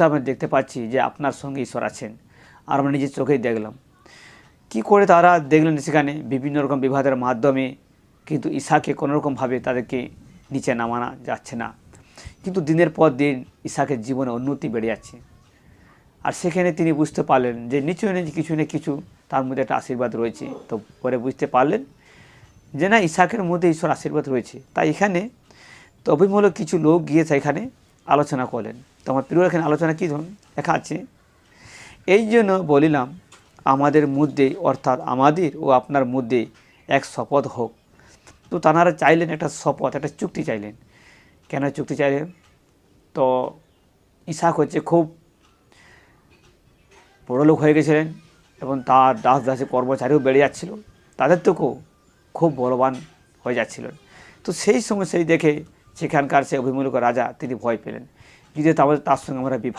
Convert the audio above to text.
আমরা দেখতে পাচ্ছি যে আপনার সঙ্গে ঈশ্বর আছেন, আর আমরা নিজের চোখেই দেখলাম। কি করে তারা দেখলেন সেখানে বিভিন্ন রকম বিবাদের মাধ্যমে, কিন্তু ইসাকে কোনোরকমভাবে তাদেরকে নিচে নামানো যাচ্ছে না। কিন্তু দিনের পর দিন ইসাকের জীবনে উন্নতি বেড়ে যাচ্ছে। আর সেখানে তিনি বুঝতে পারলেন যে নিচু কিছু না কিছু তার মধ্যে একটা আশীর্বাদ রয়েছে। তো পরে বুঝতে পারলেন যে না, ইসাকের মধ্যে ঈশ্বর আশীর্বাদ রয়েছে। তাই এখানে তো অভিমূলক কিছু লোক গিয়ে সেখানে আলোচনা করলেন। তো আমার প্রিয় এখানে আলোচনা কী ধরুন লেখা আছে, এই জন্য বলিলাম আমাদের মধ্যে, অর্থাৎ আমাদের ও আপনার মধ্যে এক শপথ হোক। তো তাঁরা চাইলেন একটা শপথ, একটা চুক্তি চাইলেন। কেন চুক্তি চাইলেন? তো ইসাক হচ্ছে খুব বড় লোক হয়ে গেছিলেন এবং তার দাস দাসী কর্মচারীও বেড়ে যাচ্ছিল, তাদের থেকেও খুব বলবান হয়ে যাচ্ছিলেন। তো সেই সময় সেই দেখে সেখানকার সে অভিমূলক রাজা তিনি ভয় পেলেন, যদি তার সঙ্গে আমরা বিবাহ